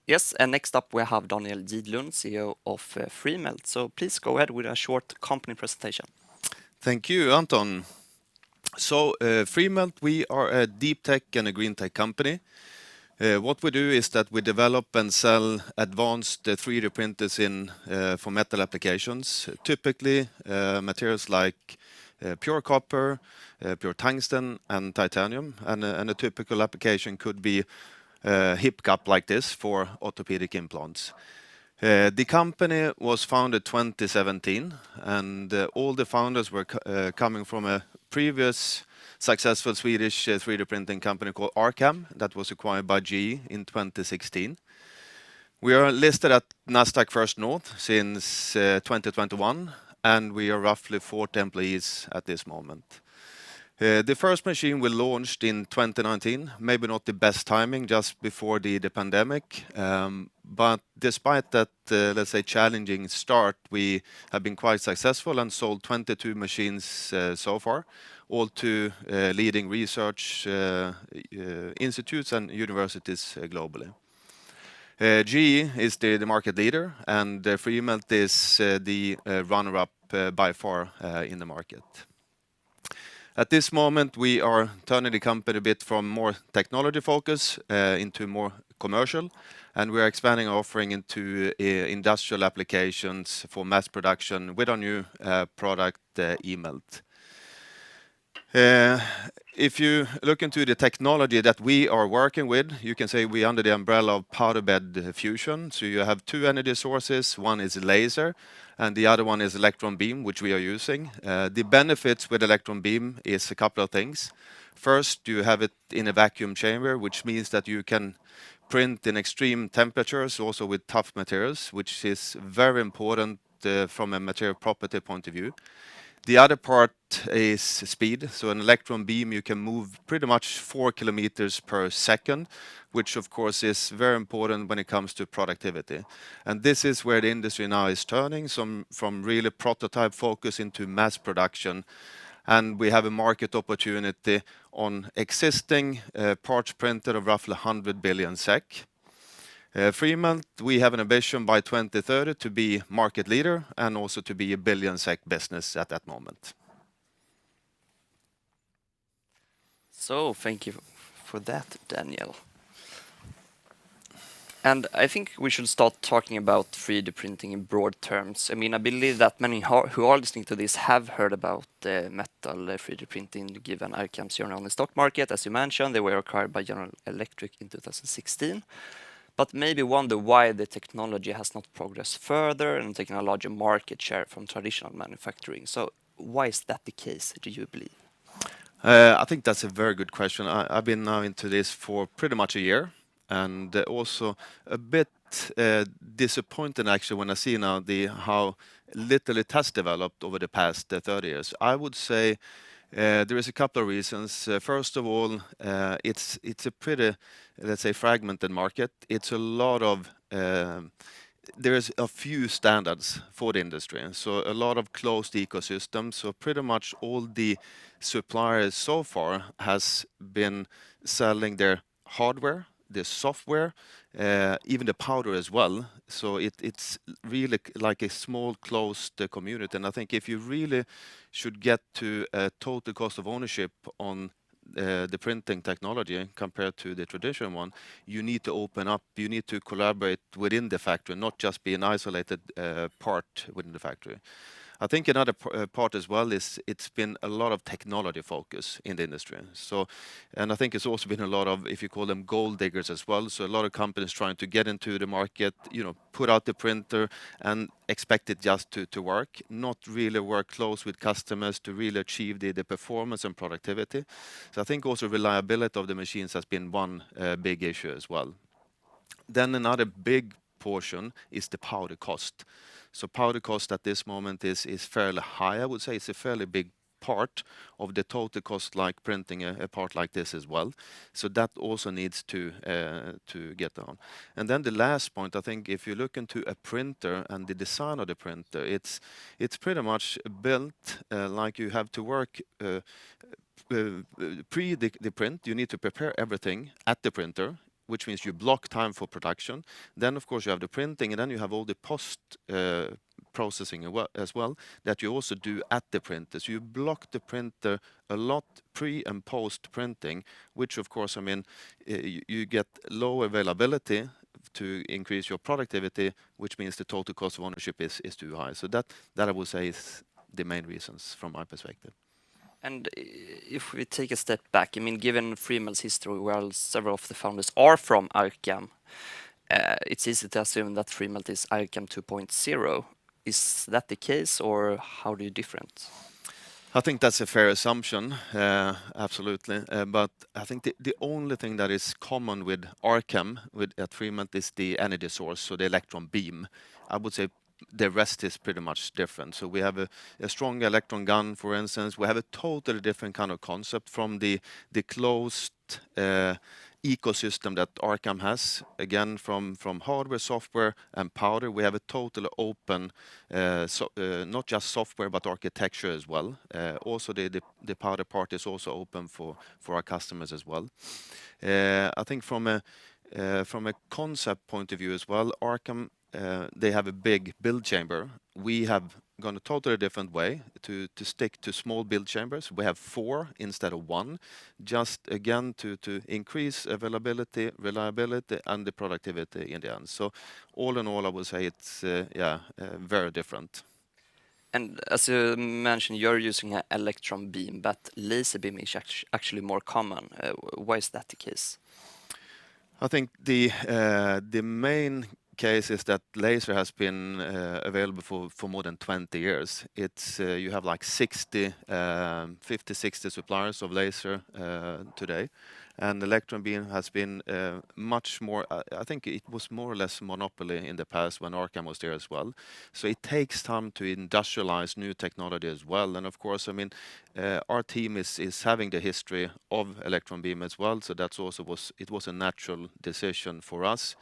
Yes, and next up we have Daniel Gidlund, CEO of Freemelt. So please go ahead with a short company presentation. Thank you, Anton. Freemelt, we are a deep tech and a green tech company. What we do is that we develop and sell advanced 3D printers for metal applications, typically materials like pure copper, pure tungsten, and titanium. And a typical application could be hip cup like this for orthopedic implants. The company was founded 2017, and all the founders were coming from a previous successful Swedish 3D printing company called Arcam that was acquired by GE in 2016. We are listed at Nasdaq First North since 2021, and we are roughly 40 employees at this moment. The first machine we launched in 2019, maybe not the best timing, just before the pandemic. But despite that, let's say, challenging start, we have been quite successful and sold 22 machines so far, all to leading research institutes and universities globally. GE is the market leader, and Freemelt is the runner-up by far in the market. At this moment, we are turning the company a bit from more technology focus into more commercial, and we are expanding our offering into industrial applications for mass production with our new product, eMELT. If you look into the technology that we are working with, you can say we're under the umbrella of powder bed fusion. So you have two energy sources. One is laser, and the other one is electron beam, which we are using. The benefits with electron beam is a couple of things. First, you have it in a vacuum chamber, which means that you can print in extreme temperatures, also with tough materials, which is very important from a material property point of view. The other part is speed. So an electron beam, you can move pretty much 4 kilometers per second, which of course is very important when it comes to productivity. And this is where the industry now is turning from really prototype focus into mass production. And we have a market opportunity on existing parts printed of roughly 100 billion SEK. Freemelt, we have an ambition by 2030 to be market leader and also to be a billion SEK business at that moment. So thank you for that, Daniel. And I think we should start talking about 3D printing in broad terms. I mean, I believe that many who are listening to this have heard about metal 3D printing, given Arcam's journey on the stock market. As you mentioned, they were acquired by General Electric in 2016. But maybe wonder why the technology has not progressed further and taken a larger market share from traditional manufacturing. So why is that the case, do you believe? I think that's a very good question. I've been now into this for pretty much a year, and also a bit disappointed actually when I see now how little it has developed over the past 30 years. I would say there is a couple of reasons. First of all, it's a pretty, let's say, fragmented market. It's a lot of there's a few standards for the industry, so a lot of closed ecosystems. So pretty much all the suppliers so far has been selling their hardware, the software, even the powder as well. So it's really like a small closed community. And I think if you really should get to a total cost of ownership on the printing technology compared to the traditional one, you need to open up, you need to collaborate within the factory, not just be an isolated part within the factory. I think another part as well is it's been a lot of technology focus in the industry. So, and I think it's also been a lot of, if you call them gold diggers as well. So a lot of companies trying to get into the market, put out the printer and expect it just to work, not really work close with customers to really achieve the performance and productivity. So I think also reliability of the machines has been one big issue as well. Then another big portion is the powder cost. So powder cost at this moment is fairly high. I would say it's a fairly big part of the total cost, like printing a part like this as well. So that also needs to get down. And then the last point, I think, if you look into a printer and the design of the printer, it's pretty much built like you have to work pre the print. You need to prepare everything at the printer. which means you block time for production. Then, of course, you have the printing, and then you have all the post processing as well that you also do at the printer. So you block the printer a lot pre and post printing, which of course, I mean, you get low availability to increase your productivity, which means the total cost of ownership is too high. So that I would say is the main reasons from my perspective. And if we take a step back, I mean, given Freemel's history, while several of the founders are from Arcam, it's easy to assume that Freemelt is Arcam 2.0. Is that the case, or how do you different? I think that's a fair assumption, absolutely. But I think the only thing that is common with Arcam at Freemelt is the energy source, so the electron beam. I would say the rest is pretty much different. So we have a strong electron gun, for instance. We have a totally different kind of concept from the closed ecosystem that Arcam has. Again, from hardware, software, and powder, we have a totally open, not just software, but architecture as well. Also, the powder part is also open for our customers as well. I think from a concept point of view as well, Arcam, they have a big build chamber. We have gone a totally different way to stick to small build chambers. We have 4 instead of 1, just again to increase availability, reliability, and the productivity in the end. So all in all, I would say it's very different. And as you mentioned, you're using an electron beam, but laser beam is actually more common. Why is that the case? I think the main case is that laser has been available for more than 20 years. It's you have like 50, 60 suppliers of laser today, and electron beam has been much more. I think it was more or less monopoly in the past when Arcam was there as well. So it takes time to industrialize new technology as well. And of course, I mean, our team is having the history of electron beam as well. So that's also was a natural decision for us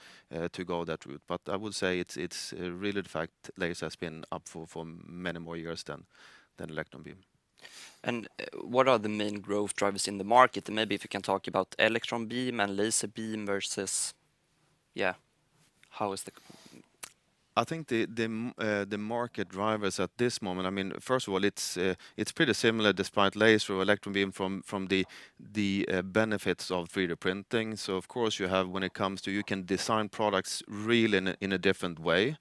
to go that route. But I would say it's really the fact laser has been up for many more years than electron beam. And what are the main growth drivers in the market? And maybe if you can talk about electron beam and laser beam versus, how is the... I think the market drivers at this moment, I mean, first of all, it's pretty similar despite laser or electron beam from the benefits of 3D printing. So of course you have, when it comes to, you can design products really in a different way.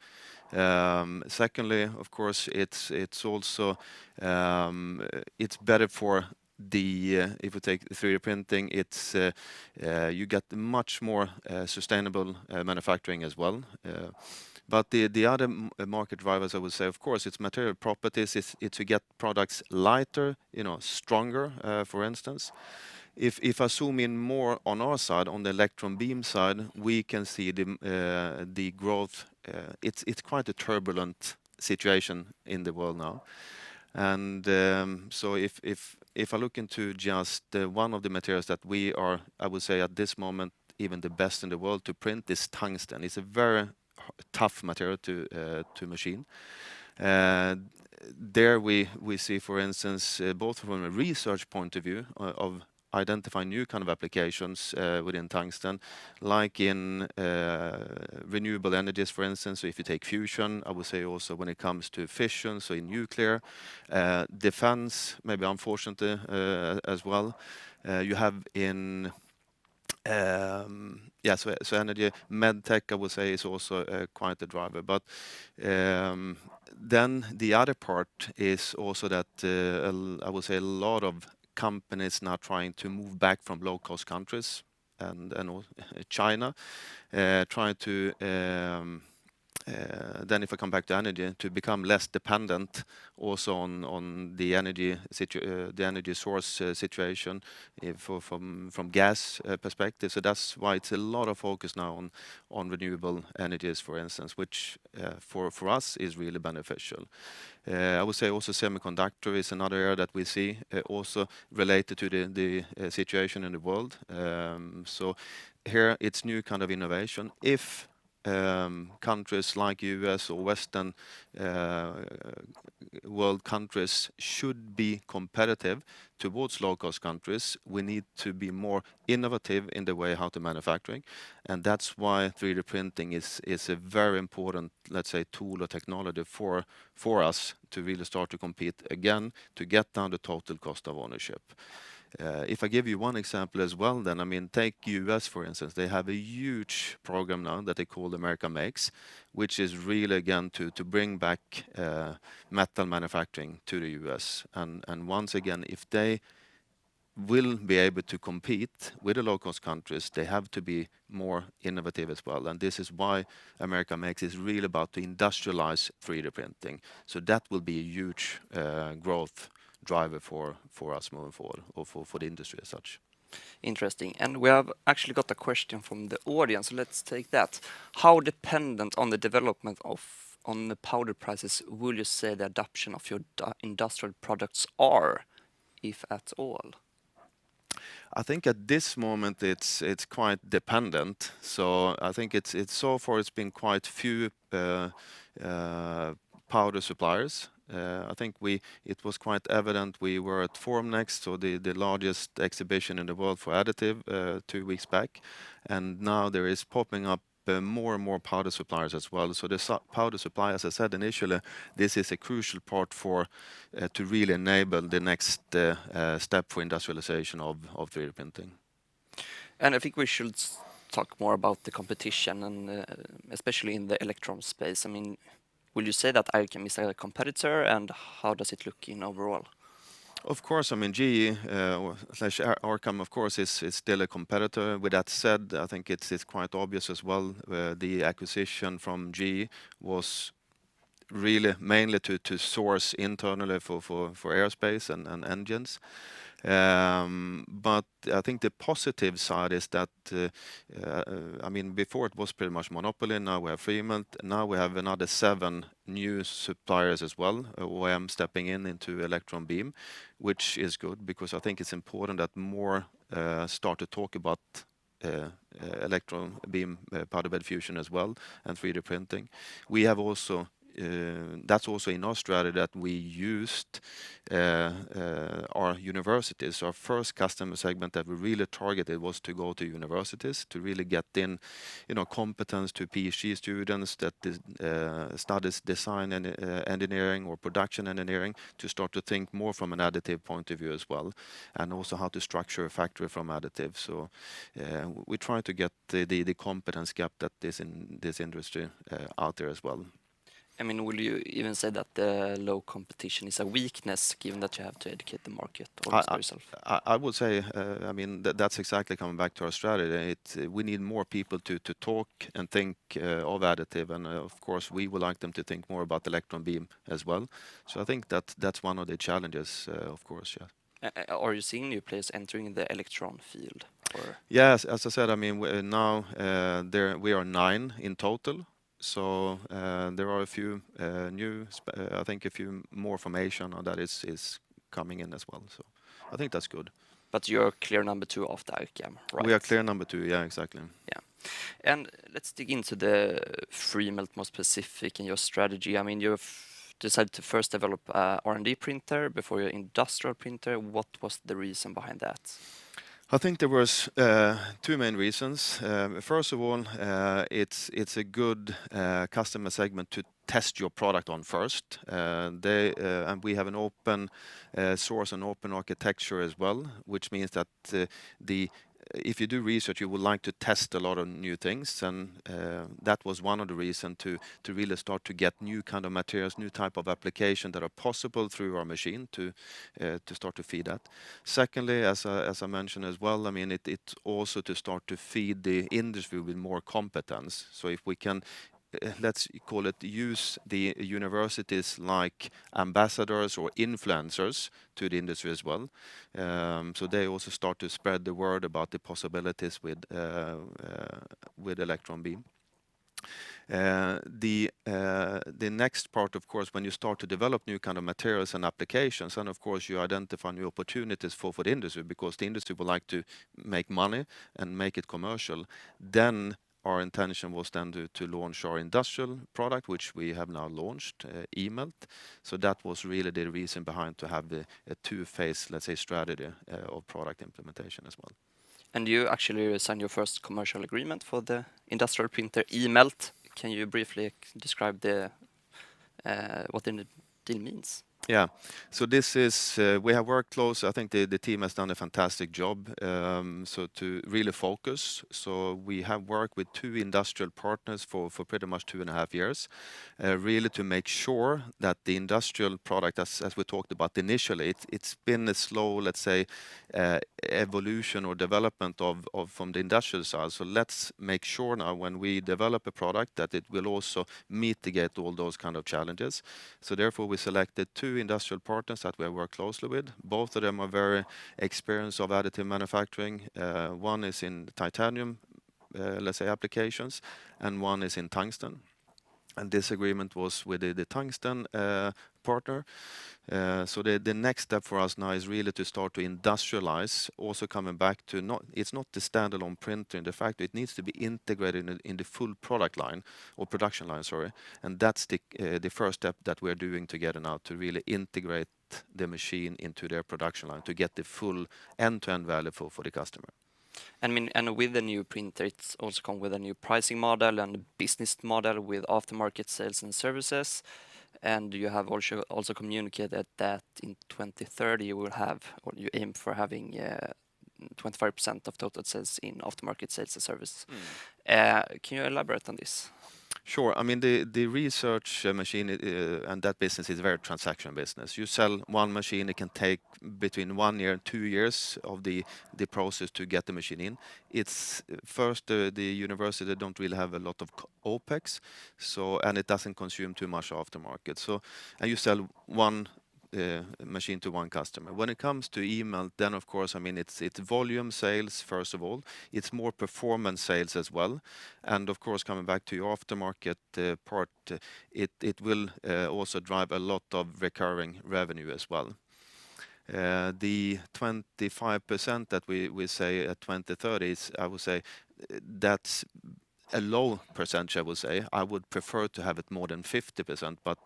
Secondly, of course, it's also it's better for the if you take 3D printing, it's you get much more sustainable manufacturing as well. But the other market drivers, I would say, of course, it's material properties. It's to get products lighter, you know, stronger, for instance. If I zoom in more on our side, on the electron beam side, we can see the growth. It's quite a turbulent situation in the world now. And so if I look into just one of the materials that we are, I would say at this moment, even the best in the world to print is tungsten. It's a very tough material to machine. There we see, for instance, both from a research point of view of identifying new kind of applications within tungsten, like in renewable energies, for instance. So if you take fusion, I would say also when it comes to fission, so in nuclear, defense, maybe unfortunately as well. You have in so energy, medtech, I would say, is also quite a driver. But then the other part is also that I would say a lot of companies now trying to move back from low-cost countries and China, trying to then if I come back to energy, to become less dependent also on the energy source situation from gas perspective. So that's why it's a lot of focus now on renewable energies, for instance, which for us is really beneficial. I would say also semiconductor is another area that we see also related to the situation in the world. So here it's new kind of innovation. If countries like US or Western uh, world countries should be competitive towards low-cost countries, we need to be more innovative in the way how to manufacturing, and that's why 3D printing is a very important, let's say, tool or technology for us to really start to compete again, to get down the total cost of ownership. If I give you one example as well, then I mean, take US for instance. They have a huge program now that they call America Makes, which is really again to bring back metal manufacturing to the US. And once again, if they will be able to compete with the low-cost countries, they have to be more innovative as well. And this is why America Makes is really about to industrialize 3D printing. So that will be a huge growth driver for us moving forward, or for the industry as such. Interesting. And we have actually got a question from the audience. So let's take that. How dependent on the development on the powder prices will you say the adoption of your industrial products are, if at all? I think at this moment it's quite dependent. So I think it's so far it's been quite few powder suppliers. I think it was quite evident. We were at Formnext, so the largest exhibition in the world for additive, 2 weeks back, and now there is popping up more and more powder suppliers as well. So the powder supply, as I said initially, this is a crucial part for to really enable the next step for industrialization of 3D printing. And I think we should talk more about the competition, and especially in the electron space. I mean, will you say that Irecam is a competitor, and how does it look in overall? Of course, I mean, GE slash Arcam, of course, is still a competitor. With that said, I think it's quite obvious as well, the acquisition from GE was really mainly to source internally for aerospace and engines. But I think the positive side is that, I mean, before it was pretty much monopoly, now we have Freemelt, now we have another 7 new suppliers as well, OEM stepping into electron beam, which is good because I think it's important that more start to talk about electron beam powder bed fusion as well, and 3D printing. We have also that's also in our strategy that we used our universities. Our first customer segment that we really targeted was to go to universities to really get in, competence to PhD students that studies design and engineering or production engineering, to start to think more from an additive point of view as well, and also how to structure a factory from additive. So we try to get the competence gap that is in this industry out there as well. I mean, will you even say that the low competition is a weakness, given that you have to educate the market almost by yourself? I would say, I mean, that's exactly coming back to our strategy. We need more people to talk and think of additive, and of course, we would like them to think more about electron beam as well. So I think that's one of the challenges, of course, yeah. Are you seeing new players entering the electron field? Or? Yes, as I said, I mean, now we are 9 in total. So there are a few new, I think a few more from Asia that is coming in as well. So I think that's good. But you're clear number 2 after Irecam, right? We are clear number 2, yeah, exactly. Yeah. And let's dig into the Freemelt more specific in your strategy. I mean, you've decided to first develop a R&D printer before your industrial printer. What was the reason behind that? I think there was 2 main reasons. First of all, it's a good customer segment to test your product on first. And we have an open source and open architecture as well, which means that if you do research, you would like to test a lot of new things, and that was one of the reasons to really start to get new kind of materials, new type of application that are possible through our machine to start to feed that. Secondly, as I mentioned as well, I mean, it also to start to feed the industry with more competence. So if we can let's call it, use the universities like ambassadors or influencers to the industry as well. So they also start to spread the word about the possibilities with electron beam. The next part, of course, when you start to develop new kind of materials and applications, and of course you identify new opportunities for the industry, because the industry would like to make money and make it commercial, then our intention was then to launch our industrial product, which we have now launched, eMELT. So that was really the reason behind to have a two-phase, let's say, strategy of product implementation as well. And you actually signed your first commercial agreement for the industrial printer eMELT. Can you briefly describe what the deal means? Yeah. So this is, we have worked close. I think the team has done a fantastic job. So to really focus. So we have worked with two industrial partners for pretty much 2.5 years, really to make sure that the industrial product, as we talked about initially, it's been a slow, let's say, evolution or development of from the industrial side. So let's make sure now when we develop a product that it will also mitigate all those kind of challenges. So therefore we selected two industrial partners that we work closely with. Both of them are very experienced of additive manufacturing. One is in titanium, let's say, applications, and one is in tungsten. And this agreement was with the tungsten partner. So the next step for us now is really to start to industrialize, also coming back to it's not the standalone printer in the factory, it needs to be integrated in the full product line or production line, sorry. And that's the first step that we're doing together now to really integrate the machine into their production line to get the full end-to-end value for the customer. I mean, and with the new printer, it's also come with a new pricing model and business model with aftermarket sales and services. And you have also communicated that in 2030 you will have, or you aim for having 25% of total sales in aftermarket sales and service. Can you elaborate on this? Sure. I mean, the research machine and that business is a very transaction business. You sell one machine, it can take between 1 year and 2 years of the process to get the machine in. It's first, the university don't really have a lot of OpEx, so, and it doesn't consume too much aftermarket. So, and you sell one machine to one customer. When it comes to eMELT, then of course, I mean, it's volume sales, first of all. It's more performance sales as well. And of course, coming back to your aftermarket part, it will also drive a lot of recurring revenue as well. The 25% that we say at 2030 is, I would say, that's a low percentage, I would say. I would prefer to have it more than 50%, but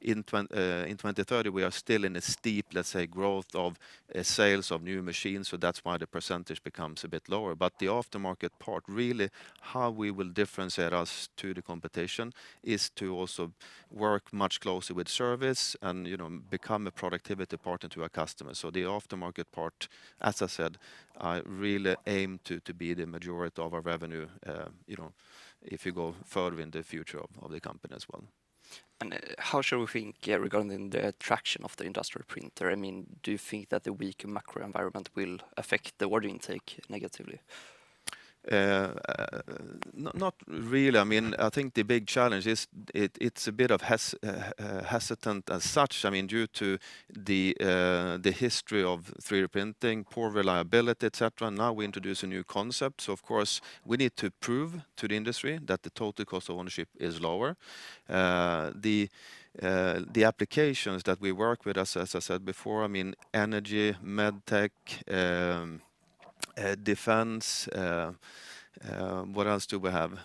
in 2030 we are still in a steep, let's say, growth of sales of new machines, so that's why the percentage becomes a bit lower. But the aftermarket part, really, how we will differentiate us to the competition is to also work much closer with service and, you know, become a productivity partner to our customers. So the aftermarket part, as I said, I really aim to be the majority of our revenue, you know, if you go further in the future of the company as well. And how should we think regarding the traction of the industrial printer? I mean, do you think that the weak macro environment will affect the order intake negatively? Not really. I mean, I think the big challenge is it's a bit of hesitant as such. I mean, due to the history of 3D printing, poor reliability, etc. Now we introduce a new concept. So of course we need to prove to the industry that the total cost of ownership is lower. The applications that we work with, as I said before, I mean, energy, medtech, defense, what else do we have?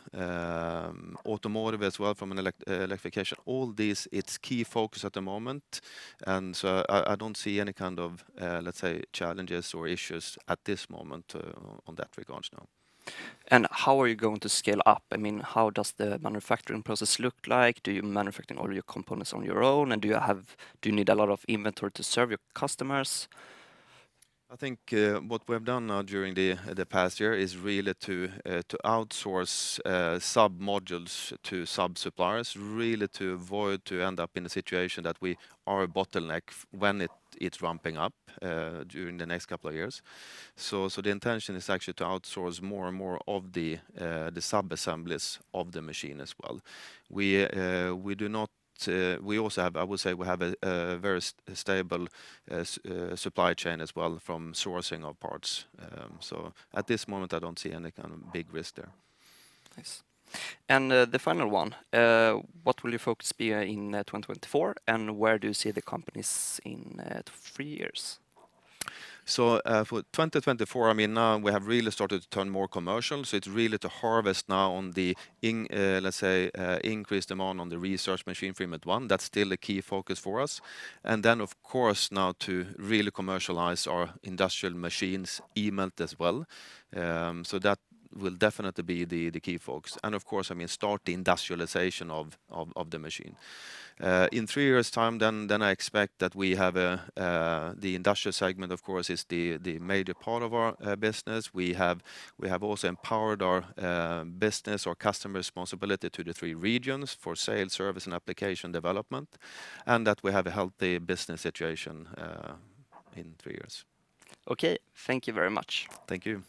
Automotive as well from an electrification. All these, it's key focus at the moment. And so I don't see any kind of, let's say, challenges or issues at this moment on that regards now. And how are you going to scale up? I mean, how does the manufacturing process look like? Do you manufacture all your components on your own? And do you need a lot of inventory to serve your customers? I think what we have done now during the past year is really to outsource sub-modules to sub-suppliers, really to avoid to end up in a situation that we are a bottleneck when it's ramping up during the next couple of years. So the intention is actually to outsource more and more of the sub-assemblies of the machine as well. We do not. We also have, I would say, we have a very stable supply chain as well from sourcing of parts. So at this moment, I don't see any kind of big risk there. Nice. And the final one, what will your focus be in 2024, and where do you see the companies in 3 years? So for 2024, I mean, now we have really started to turn more commercial. So it's really to harvest now on the, let's say, increased demand on the research machine for IMIT One. That's still a key focus for us. And then, of course, now to really commercialize our industrial machines, eMELT as well. So that will definitely be the key focus. And of course, I mean, start the industrialization of the machine. In 3 years' time, then I expect that we have the industrial segment, of course, is the major part of our business. We have also empowered our business or customer responsibility to the 3 regions for sales, service, and application development, and that we have a healthy business situation in 3 years. Okay, thank you very much. Thank you.